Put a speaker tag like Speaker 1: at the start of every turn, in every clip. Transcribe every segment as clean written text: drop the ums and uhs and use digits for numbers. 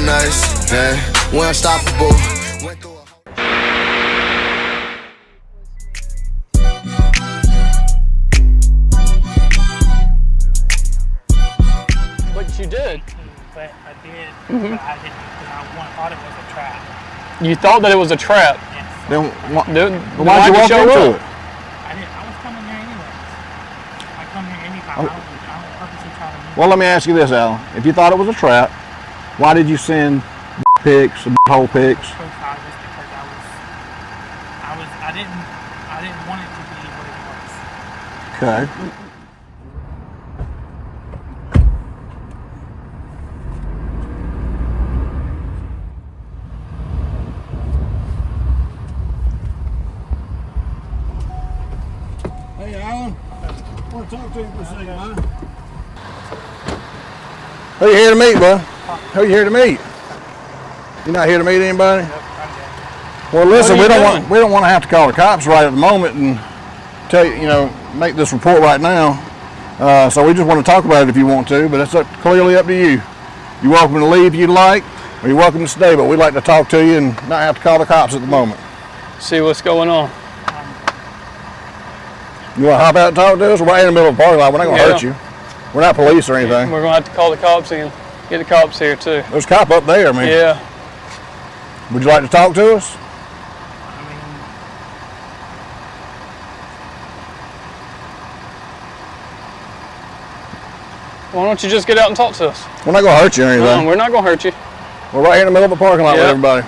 Speaker 1: nice, man. We're unstoppable.
Speaker 2: But you did.
Speaker 3: But I did, but I didn't, because I thought it was a trap.
Speaker 2: You thought that it was a trap?
Speaker 3: Yes.
Speaker 4: Then
Speaker 2: why'd you walk into it?
Speaker 3: I was coming there anyways. I come here anytime. I don't purposely try to move.
Speaker 4: Well, let me ask you this, Alan. If you thought it was a trap, why did you send pics, whole pics?
Speaker 3: Profile just because I didn't want it to be what it was.
Speaker 4: Okay. Hey, Alan. I want to talk to you for a second, man. Who you here to meet, bud? Who you here to meet? You not here to meet anybody?
Speaker 3: Nope, I'm dead.
Speaker 4: Well, listen, we don't
Speaker 2: doing?
Speaker 4: want to have to call the cops right at the moment and tell you, make this report right now. So we just want to talk about it if you want to, but it's clearly up to you. You're welcome to leave if you'd like, or you're welcome to stay, but we'd like to talk to you and not have to call the cops at the moment.
Speaker 2: See what's going on.
Speaker 4: You want to hop out and talk to us? We're right in the middle of the parking lot. We're not going to hurt you. We're not police or anything.
Speaker 2: We're going to have to call the cops in. Get the cops here too.
Speaker 4: There's a cop up there, man.
Speaker 2: Yeah.
Speaker 4: Would you like to talk to us?
Speaker 3: I mean,
Speaker 2: Why don't you just get out and talk to us?
Speaker 4: We're not going to hurt you or anything.
Speaker 2: We're not going to hurt you.
Speaker 4: We're right here in the middle of the parking lot with
Speaker 2: Yeah.
Speaker 4: everybody.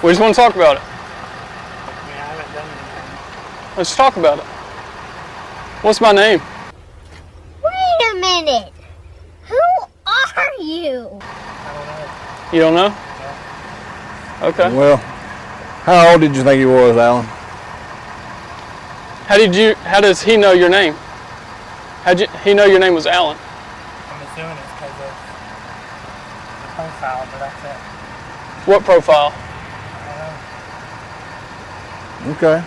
Speaker 2: We just want to talk about it.
Speaker 3: I mean, I haven't done anything.
Speaker 2: Let's talk about it. What's my name?
Speaker 5: Wait a minute. Who are you?
Speaker 3: I don't know.
Speaker 2: You don't know? Okay.
Speaker 4: Well, how old did you think he was, Alan?
Speaker 2: How does he know your name? He know your name was Alan?
Speaker 3: I'm assuming it's because of the profile, but that's it.
Speaker 2: What profile?
Speaker 3: I don't know.
Speaker 4: Okay.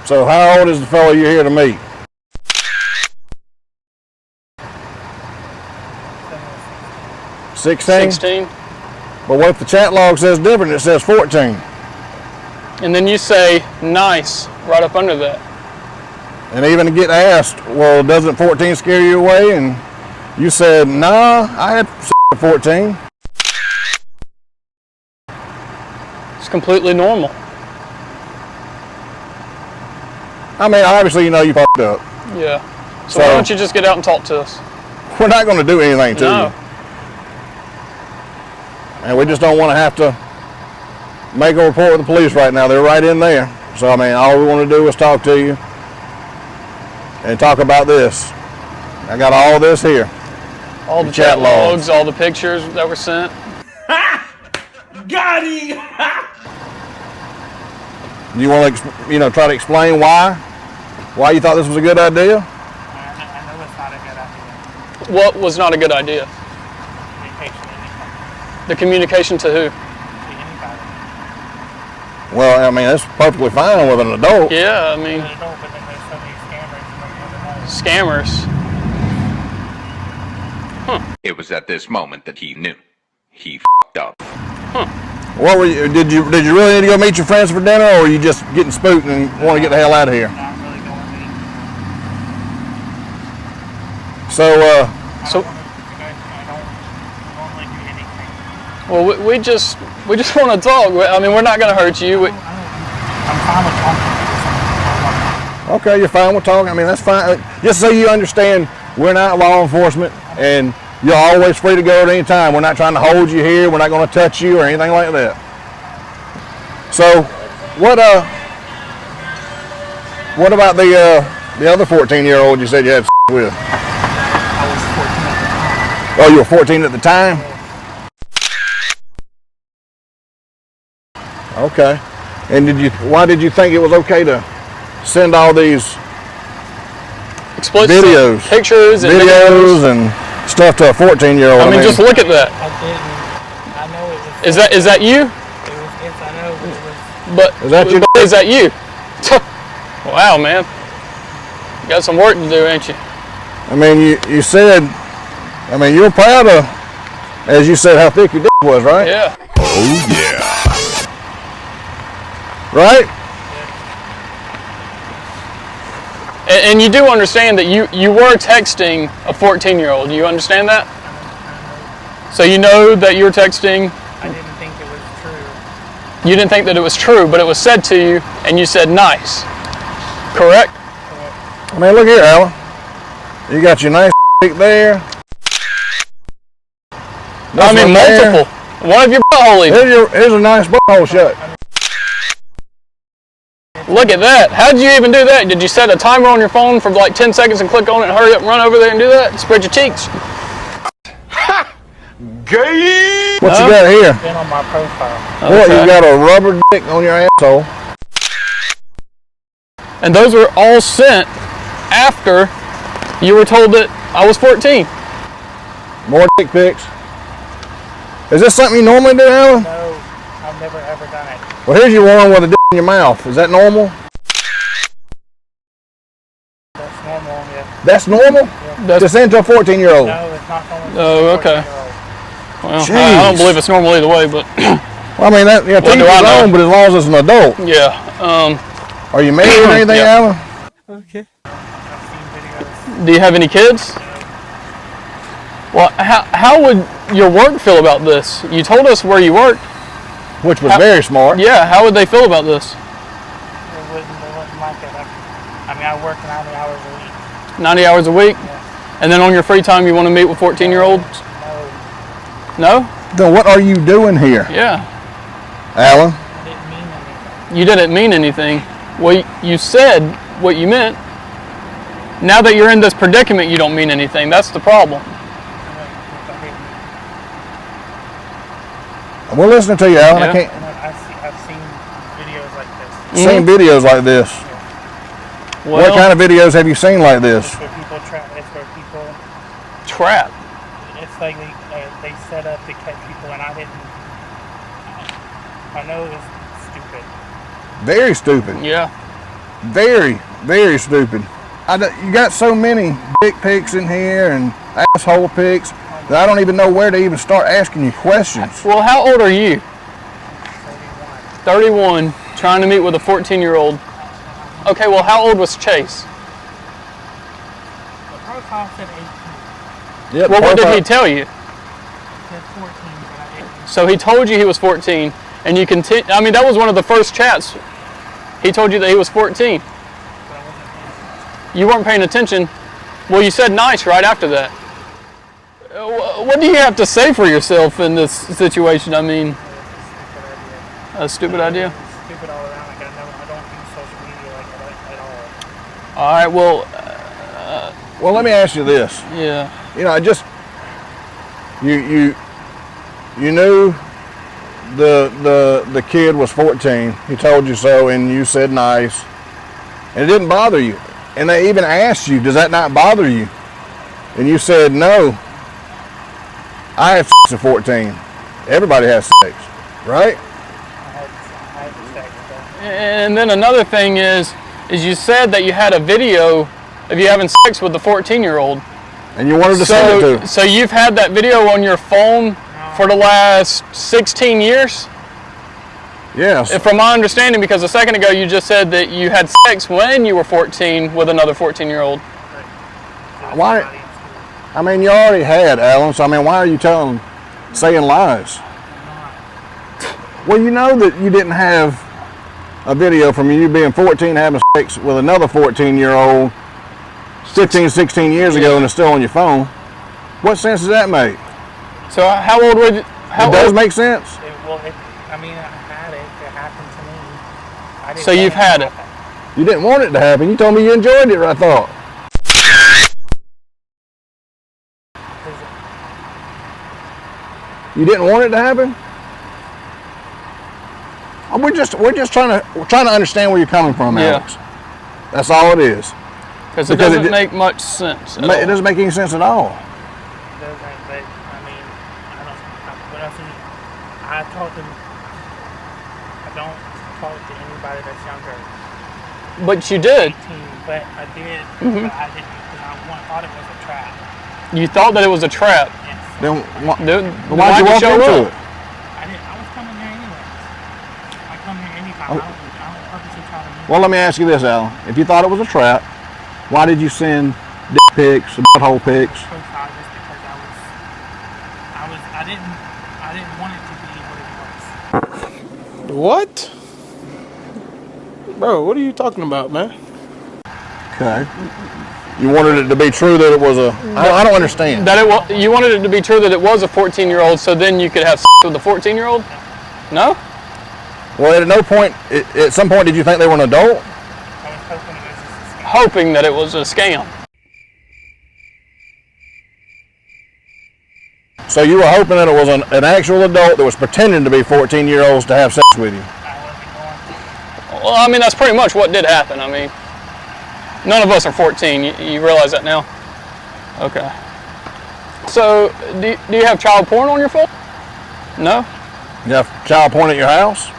Speaker 4: So how old is the fellow you're here to meet?
Speaker 3: So,
Speaker 4: 16?
Speaker 2: 16.
Speaker 4: But what if the chat log says different? It says 14.
Speaker 2: And then you say nice right up under that.
Speaker 4: And even to get asked, well, doesn't 14 scare you away? And you said, nah, I had 14.
Speaker 2: It's completely normal.
Speaker 4: I mean, obviously, you fucked up.
Speaker 2: Yeah. So why don't you just get out and talk to us?
Speaker 4: We're not going to do anything to
Speaker 2: No.
Speaker 4: you. And we just don't want to have to make a report with the police right now. They're right in there. So, I mean, all we want to do is talk to you and talk about this. I got all this here.
Speaker 2: All the chat logs, all the pictures that were sent.
Speaker 1: Got him!
Speaker 4: Do you want to, try to explain why you thought this was a good idea?
Speaker 3: I know it's not a good idea.
Speaker 2: What was not a good idea?
Speaker 3: Communication, anything.
Speaker 2: The communication to who?
Speaker 3: To anybody.
Speaker 4: Well, I mean, that's perfectly fine with an adult.
Speaker 2: Yeah, I mean,
Speaker 3: But then there's so many scammers and don't never know.
Speaker 2: scammers.
Speaker 6: It was at this moment that he knew. He f***ed up.
Speaker 4: What were you? Did you really need to go meet your friends for dinner, or were you just getting spooked and want to get the hell out of here?
Speaker 3: Not really going to meet.
Speaker 4: So,
Speaker 3: I don't normally do anything.
Speaker 2: Well, we just want to talk. I mean, we're not going to hurt you.
Speaker 3: I'm fine with talking.
Speaker 4: okay, you're fine with talking. I mean, that's fine. Just so you understand, we're not law enforcement, and you're always free to go at any time. We're not trying to hold you here. We're not going to touch you or anything like that. So, what about the other 14-year-old you said you had with?
Speaker 3: I was 14 at the time.
Speaker 4: Oh, you were 14 at the time? Okay. And why did you think it was okay to send all these
Speaker 2: Explicit
Speaker 4: videos,
Speaker 2: pictures and
Speaker 4: videos and stuff to a 14-year-old?
Speaker 2: I mean, just look at that.
Speaker 3: I didn't. I know it was.
Speaker 2: Is that you?
Speaker 3: It was. Yes, I know it was.
Speaker 2: But
Speaker 4: Is that you?
Speaker 2: Is that you? Wow, man. You got some work to do, ain't you?
Speaker 4: I mean, you said, I mean, you're proud of as you said how thick your dick was, right?
Speaker 2: Yeah.
Speaker 4: Oh yeah. Right?
Speaker 2: And you do understand that you were texting a 14-year-old. You understand that? So you know that you were texting.
Speaker 3: I didn't think it was true.
Speaker 2: You didn't think that it was true, but it was said to you, and you said nice. Correct?
Speaker 4: I mean, look here, Alan. You got your nice dick there.
Speaker 2: I mean, multiple. One of your butthole even.
Speaker 4: Here's a nice butthole shut.
Speaker 2: Look at that. How did you even do that? Did you set a timer on your phone for like 10 seconds and click on it and hurry up and run over there and do that? Spread your cheeks.
Speaker 1: Gay!
Speaker 4: What you got here?
Speaker 3: Been on my profile.
Speaker 4: What, you got a rubber dick on your asshole?
Speaker 2: And those were all sent after you were told that I was 14.
Speaker 4: More dick pics. Is this something you normally do, Alan?
Speaker 3: No, I've never ever done it.
Speaker 4: Well, here's your one with a dick in your mouth. Is that normal?
Speaker 3: That's normal, yeah.
Speaker 4: That's normal?
Speaker 2: That's,
Speaker 4: To send to a 14-year-old?
Speaker 3: No, it's not normal.
Speaker 2: Oh, okay. Well, I don't
Speaker 4: Jeez.
Speaker 2: believe it's normal either way, but
Speaker 4: Well, I mean, that, you know,
Speaker 2: What
Speaker 4: teach
Speaker 2: do I
Speaker 4: his
Speaker 2: know?
Speaker 4: own, but as long as it's an adult.
Speaker 2: yeah.
Speaker 4: Are you married or anything,
Speaker 2: Yeah.
Speaker 4: Alan?
Speaker 3: Okay. I've seen videos.
Speaker 2: Do you have any kids? Well, how would your work feel about this? You told us where you worked.
Speaker 4: Which was very smart.
Speaker 2: Yeah, how would they feel about this?
Speaker 3: They wouldn't like it. I mean, I work 90 hours a week.
Speaker 2: 90 hours a week? And then on your free time you want to meet with 14-year-olds?
Speaker 3: No,
Speaker 2: No?
Speaker 4: Then what are you doing here,
Speaker 2: Yeah.
Speaker 4: Alan?
Speaker 3: it didn't mean anything.
Speaker 2: You didn't mean anything. Well, you said what you meant. Now that you're in this predicament, you don't mean anything. That's the problem.
Speaker 4: We're listening to you, Alan.
Speaker 2: Yeah.
Speaker 4: I can't.
Speaker 3: I've seen videos like this.
Speaker 4: Seen videos like this.
Speaker 2: Well,
Speaker 4: What kind of videos have you seen like this?
Speaker 3: It's where people trap. It's where people.
Speaker 2: trap?
Speaker 3: It's like they set up to catch people, and I didn't. I know it was stupid.
Speaker 4: Very stupid.
Speaker 2: Yeah.
Speaker 4: Very, very stupid. You got so many dick pics in here and asshole pics that I don't even know where to even start asking you questions.
Speaker 2: Well, how old are you?
Speaker 3: 31.
Speaker 2: 31, trying to meet with a 14-year-old. Okay, well, how old was Chase?
Speaker 3: The profile said 18.
Speaker 4: Yep,
Speaker 2: Well, what did
Speaker 4: profile-
Speaker 2: he tell you?
Speaker 3: It said 14, but I didn't.
Speaker 2: So he told you he was 14, and you continue. I mean, that was one of the first chats. He told you that he was 14.
Speaker 3: But I wasn't paying attention.
Speaker 2: You weren't paying attention. Well, you said nice right after that. What do you have to say for yourself in this situation? I mean,
Speaker 3: It was a stupid idea.
Speaker 2: a stupid idea.
Speaker 3: It's stupid all around. Like I don't use social media like that at all.
Speaker 2: All right, well,
Speaker 4: Well, let me ask you this.
Speaker 2: yeah.
Speaker 4: You know, I just you knew the kid was 14. He told you so, and you said nice, and it didn't bother you. And they even asked you, "Does that not bother you?" And you said no. I have sex at 14. Everybody has sex, right?
Speaker 3: I had to sex stuff.
Speaker 2: And then another thing is you said that you had a video of you having sex with the 14-year-old.
Speaker 4: And you wanted to send it to.
Speaker 2: So you've had that video on your phone for the last 16 years?
Speaker 4: Yes.
Speaker 2: From my understanding, because a second ago you just said that you had sex when you were 14 with another 14-year-old.
Speaker 4: Why? I mean, you already had, Alan. So I mean, why are you saying lies? Well, you know that you didn't have a video from you being 14 having sex with another 14-year-old 15, 16 years ago, and it's still on your phone. What sense does that make?
Speaker 2: So how old were you?
Speaker 4: It does make sense.
Speaker 3: I mean, I had it. It happened to me. I didn't
Speaker 2: So you've
Speaker 3: want
Speaker 2: had
Speaker 3: to
Speaker 2: it.
Speaker 3: happen.
Speaker 4: You didn't want it to happen. You told me you enjoyed it, I thought. You didn't want it to happen? We're just trying to understand where you're coming from,
Speaker 2: Yeah.
Speaker 4: Alex. That's all it is.
Speaker 2: Because it
Speaker 4: Because it
Speaker 2: doesn't
Speaker 4: di-
Speaker 2: make much sense. At
Speaker 4: It
Speaker 2: all.
Speaker 4: doesn't make any sense at all.
Speaker 3: Doesn't, but I mean, what else? I don't talk to anybody that's younger.
Speaker 2: But you did.
Speaker 3: 18, but I did.
Speaker 2: Mm-hmm.
Speaker 3: But I didn't because I thought it was a trap.
Speaker 2: You thought that it was a trap.
Speaker 3: Yes.
Speaker 4: Then
Speaker 2: Why'd
Speaker 4: why'd you walk
Speaker 2: show
Speaker 4: into
Speaker 2: up?
Speaker 4: it?
Speaker 3: I was coming there anyways. I come here anytime. I don't purposely try to move.
Speaker 4: Well, let me ask you this, Alan. If you thought it was a trap, why did you send dick pics, butthole pics?
Speaker 3: Profile just because I didn't want it to be what it was.
Speaker 7: What? Bro, what are you talking about, man?
Speaker 4: Okay. You wanted it to be true that it was a... I don't understand.
Speaker 2: You wanted it to be true that it was a 14-year-old, so then you could have sex with a 14-year-old? No?
Speaker 4: Well, at no point, at some point, did you think they were an adult?
Speaker 3: I was hoping it was just a scam.
Speaker 2: Hoping that it was a scam.
Speaker 4: So you were hoping that it was an actual adult that was pretending to be 14-year-olds to have sex with you?
Speaker 3: I wasn't going to.
Speaker 2: Well, I mean, that's pretty much what did happen. I mean, none of us are 14. You realize that now? Okay. So, do you have child porn on your phone? No?
Speaker 4: You have child porn at your house?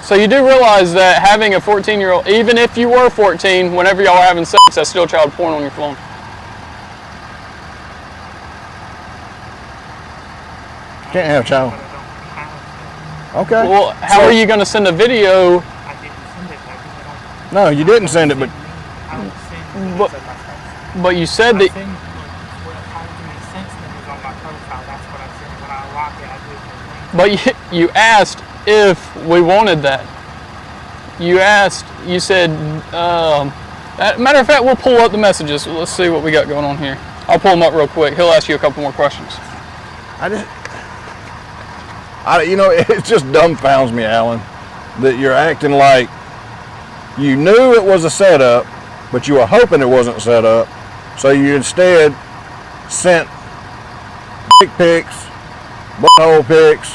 Speaker 2: So you do realize that having a 14-year-old, even if you were 14, whenever y'all are having sex, that's still child porn on your phone.
Speaker 4: Can't have child. Okay.
Speaker 2: Well, how are you going to send a video?
Speaker 3: I didn't send it though because I don't.
Speaker 4: No, you didn't send it, but
Speaker 3: I would send
Speaker 2: But-
Speaker 3: videos of my friends.
Speaker 2: But you said
Speaker 3: I
Speaker 2: that.
Speaker 3: send what applies to me since then is on my profile. That's what I send. When I lock it, I do it for
Speaker 2: But you asked if we wanted that. You said, matter of fact, we'll pull up the messages. Let's see what we got going on here. I'll pull them up real quick. He'll ask you a couple more questions.
Speaker 4: it just dumbfounds me, Alan, that you're acting like you knew it was a setup, but you were hoping it wasn't set up, so you instead sent dick pics, butthole pics,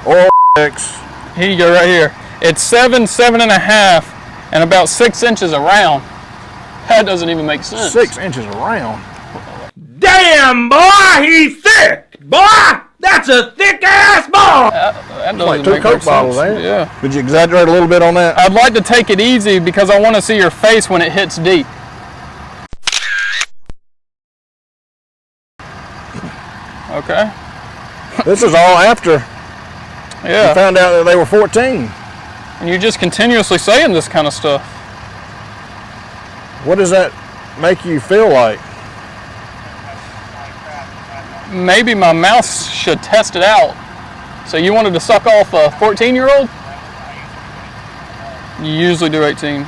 Speaker 4: oral pics.
Speaker 2: Here you go, right here. It's 7.5, and about 6 inches around. That doesn't even make sense.
Speaker 4: 6 inches around.
Speaker 7: Damn, boy, he's thick! Boy, that's a thick-ass boy!
Speaker 2: That doesn't
Speaker 4: Like 2
Speaker 2: make
Speaker 4: Coke
Speaker 2: much
Speaker 4: bottles,
Speaker 2: sense.
Speaker 4: ain't it?
Speaker 2: Yeah.
Speaker 4: Did you exaggerate a little bit on that?
Speaker 2: I'd like to take it easy because I want to see your face when it hits deep. Okay.
Speaker 4: This is all after you
Speaker 2: Yeah.
Speaker 4: found out that they were 14.
Speaker 2: And you're just continuously saying this kind of stuff.
Speaker 4: What does that make you feel like?
Speaker 2: Maybe my mouth should test it out. So you wanted to suck off a 14-year-old? You usually do 18.
Speaker 3: Unless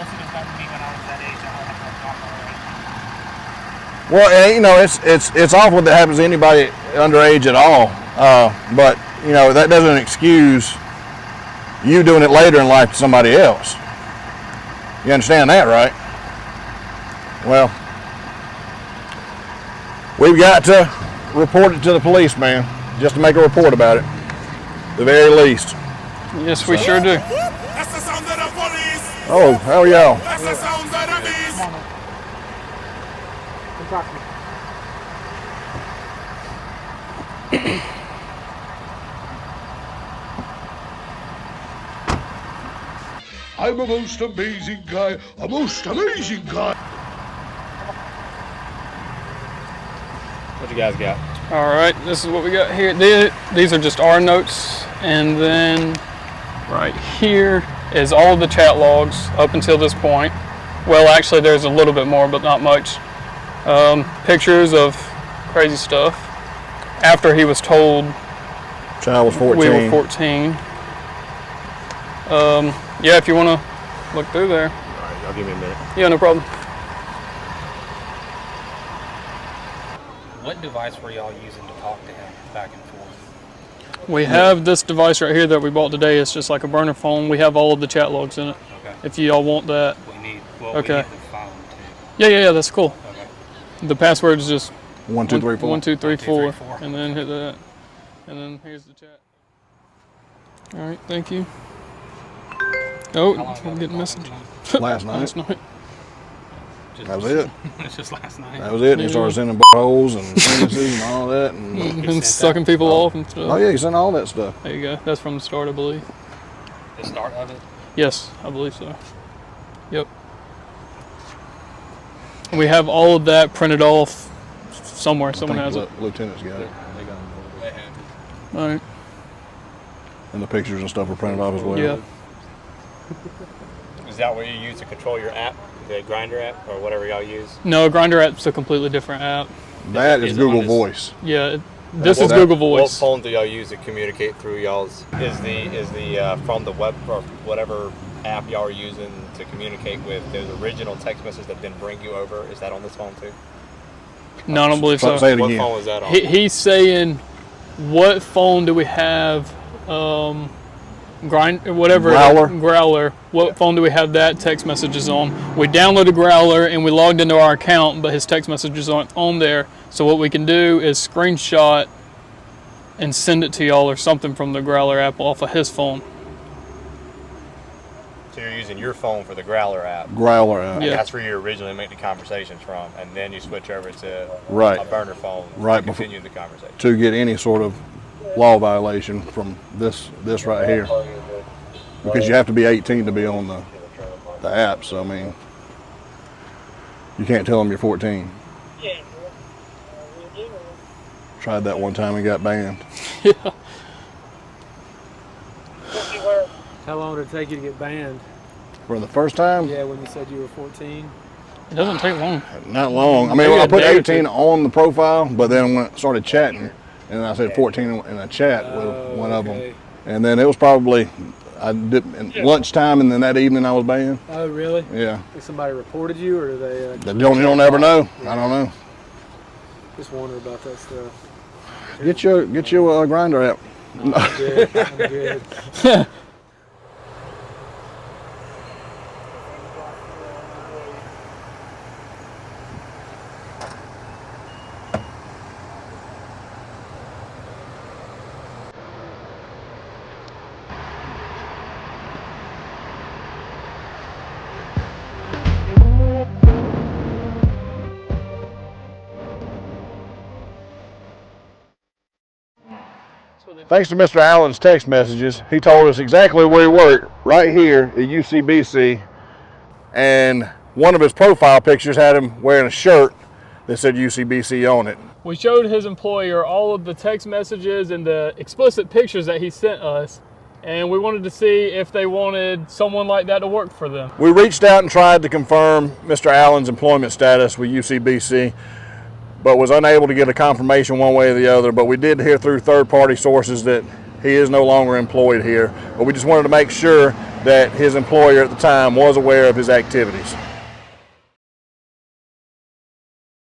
Speaker 3: it was done to me when I was that age, I don't have no
Speaker 4: Well, it's awful that happens to anybody underage at all. But that doesn't excuse you doing it later in life to somebody else. You understand that, right? Well, we've got to report it to the police, man, just to make a report about it, the very least.
Speaker 2: Yes, we sure do.
Speaker 8: That's the sound of the police.
Speaker 4: Oh, how are y'all?
Speaker 8: That's the sound of the beast.
Speaker 9: I'm a most amazing guy. A most amazing guy.
Speaker 7: What you guys got?
Speaker 2: All right, this is what we got here. These are just our notes, and then right here is all of the chat logs up until this point. Well, actually, there's a little bit more, but not much. Pictures of crazy stuff. After he was told
Speaker 4: Child was 14.
Speaker 2: we were 14. Yeah, if you want to look through there.
Speaker 7: All right, y'all give me a minute.
Speaker 2: Yeah, no problem.
Speaker 10: What device were y'all using to talk to him back and forth?
Speaker 2: We have this device right here that we bought today. It's just like a burner phone. We have all of the chat logs in it.
Speaker 10: Okay.
Speaker 2: If y'all want that.
Speaker 10: We need
Speaker 2: Okay.
Speaker 10: the phone too.
Speaker 2: Yeah, that's cool.
Speaker 10: Okay.
Speaker 2: The password is just
Speaker 4: 1, 2, 3, 4.
Speaker 2: 1, 2, 3, 4,
Speaker 10: 4.
Speaker 2: and then hit that. And then here's the chat. All right, thank you. Oh,
Speaker 10: How long ago
Speaker 2: I'm
Speaker 10: were
Speaker 2: getting
Speaker 10: you
Speaker 2: a
Speaker 10: talking
Speaker 2: message.
Speaker 10: to him?
Speaker 4: Last night.
Speaker 2: Last night.
Speaker 4: That was it.
Speaker 10: It's just last night.
Speaker 4: That was it. And he started sending holes and penises and all that. And
Speaker 2: And sucking people off and stuff.
Speaker 4: oh yeah, he sent all that stuff.
Speaker 2: There you go. That's from the start, I believe.
Speaker 10: The start of it?
Speaker 2: Yes, I believe so. Yep. We have all of that printed off somewhere. Someone has it.
Speaker 4: Lieutenant's got it.
Speaker 2: All right.
Speaker 4: And the pictures and stuff are printed off as well.
Speaker 2: Yeah.
Speaker 11: Is that what you use to control your app, the Grinder app, or whatever y'all use?
Speaker 2: No, Grinder app's a completely different app.
Speaker 4: That is Google Voice.
Speaker 2: Yeah, this is Google Voice.
Speaker 11: What phone do y'all use to communicate through y'all's? Is the from the web or whatever app y'all are using to communicate with the original text message that then bring you over? Is that on this phone too?
Speaker 2: No, I don't believe so.
Speaker 4: Say it
Speaker 11: What
Speaker 4: again.
Speaker 11: phone is that on?
Speaker 2: He's saying, what phone do we have? Growler. What phone do we have that text messages on? We downloaded Growler and we logged into our account, but his text messages aren't on there. So what we can do is screenshot and send it to y'all or something from the Growler app off of his phone.
Speaker 11: So you're using your phone for the Growler app.
Speaker 4: Growler app.
Speaker 2: Yeah.
Speaker 11: That's where you originally make the conversations from, and then you switch over to
Speaker 4: Right.
Speaker 11: a burner phone
Speaker 4: Right
Speaker 11: to continue the conversation.
Speaker 4: To get any sort of law violation from this right here. Because you have to be 18 to be on the app, so I mean, you can't tell them you're 14. Tried that one time and got banned.
Speaker 2: Yeah.
Speaker 12: How long did it take you to get banned?
Speaker 4: For the first time?
Speaker 12: Yeah, when you said you were 14.
Speaker 2: It doesn't take long.
Speaker 4: Not long. I mean, I put 18 on the profile, but then when I started chatting, and I said 14 in a chat with one of them. And then it was probably, I did lunchtime, and then that evening I was banned.
Speaker 12: Oh, really?
Speaker 4: Yeah.
Speaker 12: Think somebody reported you, or do they?
Speaker 4: You don't ever know. I don't know.
Speaker 12: Just wonder about that stuff.
Speaker 4: Get your Grinder app.
Speaker 12: I'm good. I'm good.
Speaker 4: Thanks to Mr. Allen's text messages, he told us exactly where he worked, right here at UCBC. And one of his profile pictures had him wearing a shirt that said UCBC on it.
Speaker 2: We showed his employer all of the text messages and the explicit pictures that he sent us, and we wanted to see if they wanted someone like that to work for them.
Speaker 4: We reached out and tried to confirm Mr. Allen's employment status with UCBC, but was unable to get a confirmation one way or the other. But we did hear through third-party sources that he is no longer employed here. But we just wanted to make sure that his employer at the time was aware of his activities.